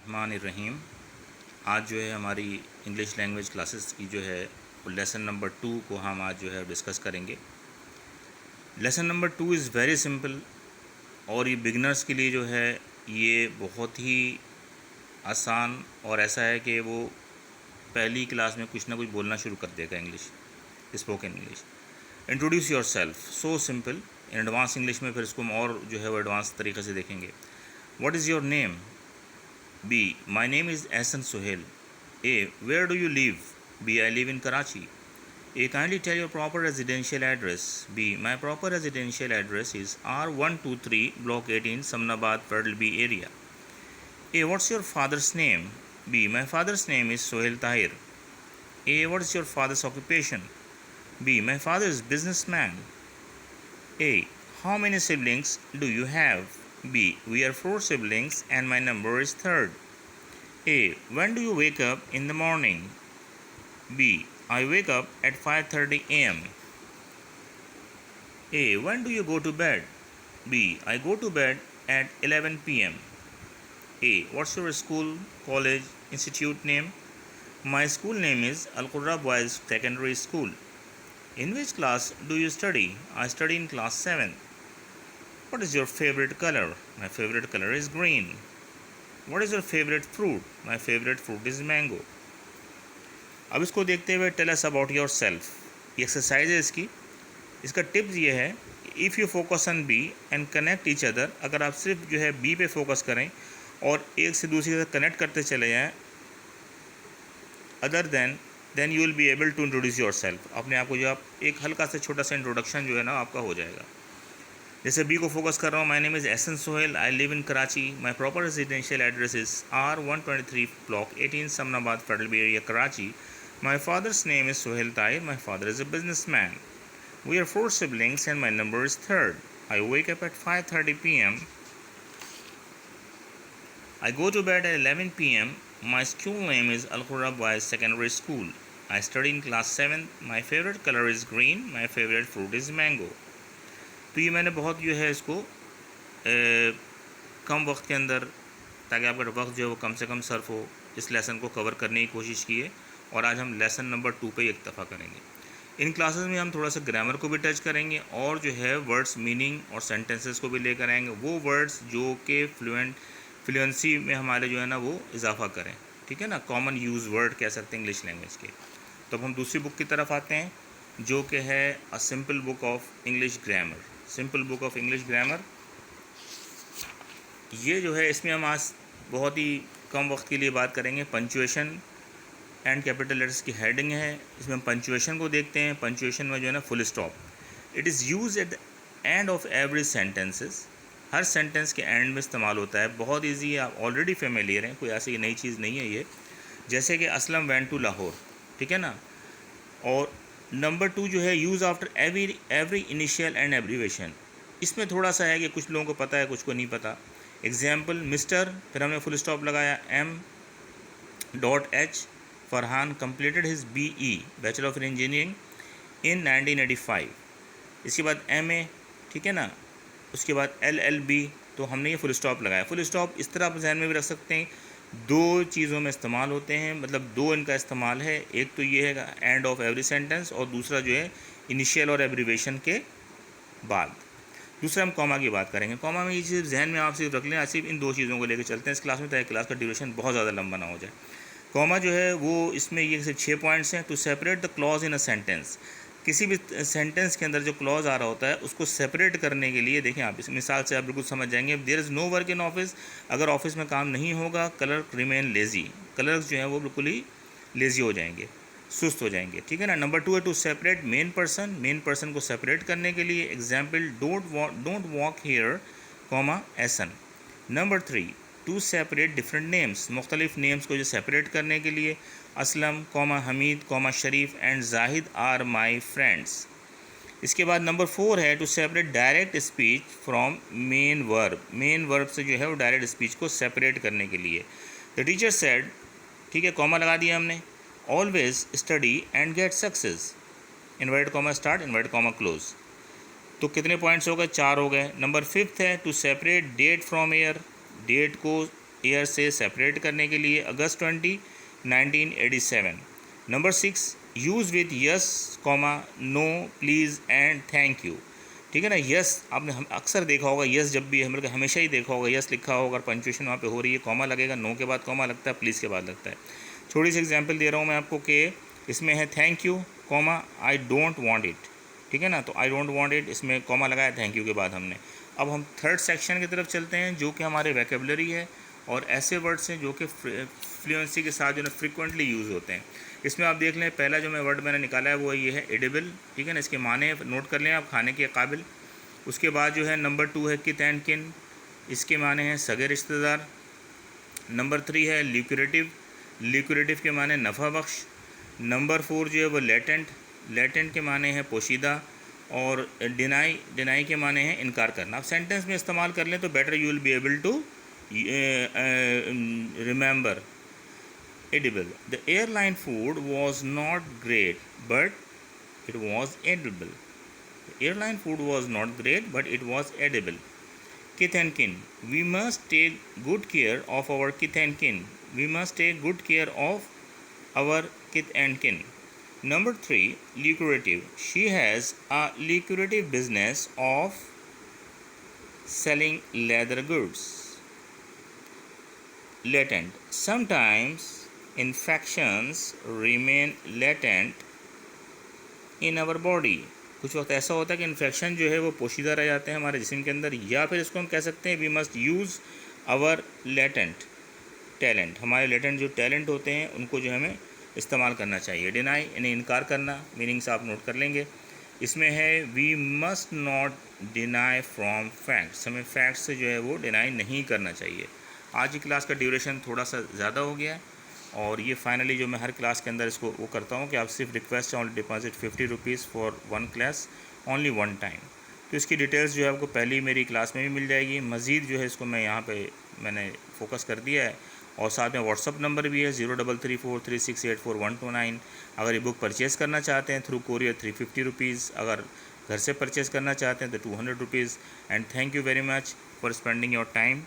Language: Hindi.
बिस्मिल्लाहिर्रहमानिर्रहीम। आज जो है हमारी इंग्लिश लैंग्वेज क्लासेस की जो है वो लेसन नंबर 2 को हम आज जो है डिस्कस करेंगे। Lesson number 2 is very simple और ये बिगनर्स के लिए जो है ये बहुत ही आसान और ऐसा है कि वो पहली क्लास में कुछ ना कुछ बोलना शुरू कर देगा English, spoken English. Introduce your self, so simple. In advance English में फिर इसको हम और जो है वो एडवांस तरीके से देखेंगे। What is your name? B. My name is Ahsan Sohail. A. Where do you live? B. I live in Karachi. A. Kindly tell your proper residential address. B. My proper residential address is R123 Block 18 Samnabad Perdal area. A. What's your father's name? B. My father's name is Sohail Tahir. A. What is your father's occupation? B. My father is businessman. A. How many siblings do you have? B. We are 4 siblings and my number is 3rd. A. When do you wake up in the morning? B. I wake up at 5:30 a.m. A. When do you go to bed? B. I go to bed at 11 p.m. A. What's your school, college, institute name? My school name is Al Qurra Boys Secondary School. In which class do you study? I study in class 7. What is your favorite color? My favorite color is green. What is your favorite fruit? My favorite fruit is mango. अब इसको देखते हुए tell us about yourself. ये एक्सरसाइज है इसका टिप्स ये है, if you focus on B and connect each other, अगर आप सिर्फ जो है बी पे फोकस करें और एक से दूसरी के साथ कनेक्ट करते चले जाएं, other than you will be able to introduce yourself. अपने आप को जो आप एक हल्का सा छोटा सा इंट्रोडक्शन जो है ना आपका हो जाएगा। जैसे बी को फोकस कर रहा हूँ, my name is Ehsan Sohail, I live in Karachi, my proper residential address is R123 block 18 Samanabad federal B area Karachi, my father's name is Sohail Tahir, my father is a businessman, we are 4 siblings and my number is 3rd, I wake up at 5:30 p.m. I go to bed at 11 p.m. My school name is Al Qurra Boys Secondary School. I study in class 7. My favorite color is green. My favorite fruit is mango. तो ये मैंने बहुत जो है इसको कम वक्त के अंदर, ताकि आपका वक्त जो है वो कम से कम सर्फ हो, इस लेसन को कवर करने की कोशिश की है। और आज हम लेसन नंबर 2 पे इक्तफ़ा करेंगे। इन क्लासेस में हम थोड़ा सा ग्रामर को भी टच करेंगे और जो है वर्ड्स मीनिंग और सेंटेंसेस को भी लेकर आएंगे, वो वर्ड्स जो कि फ्लुएंसी में हमारे जो है ना वो इजाफा करें, ठीक है ना, कॉमन यूज़ वर्ड कह सकते हैं इंग्लिश लैंग्वेज के। तो अब हम दूसरी बुक की तरफ आते हैं जो कि है a simple book of English grammar. Simple book of English grammar, ये जो है इसमें हम आज बहुत ही कम वक्त के लिए बात करेंगे। पंचुएशन एंड कैपिटल लेटर्स की हेडिंग है, इसमें हम पंचुएशन को देखते हैं। पंचुएशन में जो है ना full stop, it is use at the end of every sentences, her sentence के एंड में इस्तेमाल होता है। बहुत ईजी है, आप ऑलरेडी फेमिलियर हैं, कोई ऐसी नई चीज़ नहीं है ये। जैसे कि असलम वेंट टू लाहौर, ठीक है ना। और नंबर 2 जो है use after every initial and abbreviation, इसमें थोड़ा सा है कि कुछ लोगों को पता है, कुछ को नहीं पता। एग्जाम्पल, मिस्टर, फिर हमने फुल स्टॉप लगाया, M.H. Farhan completed his BE bachelor of engineering in 1985। इसके बाद MA, ठीक है ना, उसके बाद LLB। तो हमने ये फुल स्टॉप लगाया। फुल स्टॉप इस तरह आप जहन में भी रख सकते हैं, 2 चीज़ों में इस्तेमाल होते हैं, मतलब 2 इनका इस्तेमाल है। एक तो ये है एंड ऑफ एवरी सेंटेंस और दूसरा जो है इनिशियल और एब्रीवेशन के बाद। दूसरा हम कॉमा की बात करेंगे। कॉमा में ये चीज़ जहन में आप सिर्फ रख लें, सिर्फ इन 2 चीज़ों को लेकर चलते हैं इस क्लास में, ताकि क्लास का ड्यूरेशन बहुत ज़्यादा लंबा ना हो जाए। कॉमा जो है वो इसमें ये सिर्फ 6 पॉइंट्स हैं। To separate the clause in a sentence, किसी भी सेंटेंस के अंदर जो क्लॉज आ रहा होता है उसको सेपरेट करने के लिए, देखें आप इस मिसाल से आप बिल्कुल समझ जाएंगे। There is no work in office, अगर ऑफिस में काम नहीं होगा, क्लर्क रिमेन लेज़ी, क्लर्क्स जो हैं वो बिल्कुल ही लेज़ी हो जाएंगे, सुस्त हो जाएंगे, ठीक है ना। नंबर 2 है टू सेपरेट मेन पर्सन को सेपरेट करने के लिए। Example, don't walk here, comma Ahsan. Number 3 to separate different names, मुख्तलिफ नेम्स को जो सेपरेट करने के लिए। Aslam, comma Hamid, comma Sharif and Zahid are my friends. इसके बाद नंबर 4 है to separate direct speech from main verb से जो है वो डायरेक्ट स्पीच को सेपरेट करने के लिए। द टीचर सेड, ठीक है, कॉमा लगा दिया हमने, always study and get success, inverted comma start, inverted comma close. तो कितने पॉइंट्स हो गए? 4 हो गए। नंबर 5 है to separate date from year, date को ईयर से सेपरेट करने के लिए August 20 1987। Number 6 use with yes comma no please and thank you. ठीक है ना, यस आपने अक्सर देखा होगा, यस जब भी है हमेशा ही देखा होगा, यस लिखा होगा और पंक्चुएशन वहाँ पे हो रही है, कॉमा लगेगा, नो के बाद कॉमा लगता है, प्लीज़ के बाद लगता है। छोटी सी एग्जांपल दे रहा हूँ मैं आपको कि इसमें है thank you comma I don't want it. ठीक है ना, तो आई डोंट वांट इट इसमें कॉमा लगाया थैंक यू के बाद हमने। अब हम थर्ड सेक्शन की तरफ चलते हैं जो कि हमारे वोकैबुलरी है और ऐसे वर्ड्स हैं जो कि फ्लुएंसी के साथ जो है फ्रिक्वेंटली यूज़ होते हैं। इसमें आप देख लें, पहला जो मैं वर्ड मैंने निकाला है वो ये है एडिबल। ठीक है ना, इसके माने नोट कर लें आप, खाने के काबिल। उसके बाद जो है नंबर 2 है कित एंड किन, इसके माने हैं सगे रिश्तेदार। नंबर 3 है ल्यूक्रेटिव, ल्यूक्रेटिव के माने नफ़ा बख्श। नंबर 4 जो है वो लेटेंट, लेटेंट के माने हैं पोशीदा। और डिनाई, डिनाई के माने हैं इनकार करना। आप सेंटेंस में इस्तेमाल कर लें तो better you will be able to remember. Edible. The airline food was not great, but it was edible. The airline food was not great, but it was edible. Kith and kin. We must take good care of our kith and kin. We must take good care of our kith and kin. Number 3, lucrative. She has a lucrative business of selling leather goods. Latent. Sometimes infections remain latent in our body. कुछ वक्त ऐसा होता है कि इन्फेक्शन जो है वो पोशीदा रह जाते हैं हमारे जिस्म के अंदर, या फिर इसको हम कह सकते हैं we must use our latent talent. हमारे लेटेंट जो टैलेंट होते हैं उनको जो हमें इस्तेमाल करना चाहिए। डिनाई इन्हें इनकार करना, मीनिंग्स आप नोट कर लेंगे। इसमें है we must not deny from facts, हमें फैक्ट्स से जो है वो डिनाई नहीं करना चाहिए। आज की क्लास का ड्यूरेशन थोड़ा सा ज़्यादा हो गया है और ये फाइनली जो मैं हर क्लास के अंदर इसको वो करता हूँ कि आप सिर्फ request only deposit 50 rupees for 1 class only 1 time. तो इसकी डिटेल्स जो है आपको पहली मेरी क्लास में भी मिल जाएगी। मज़ीद जो है इसको मैं यहाँ पे मैंने फोकस कर दिया है और साथ में व्हाट्सअप नंबर भी है 0334368429। अगर ये बुक परचेज़ करना चाहते हैं थ्रू कोरियर 350 रुपीज़, अगर घर से परचेज़ करना चाहते हैं तो 200 rupees. And thank you very much for spending your time.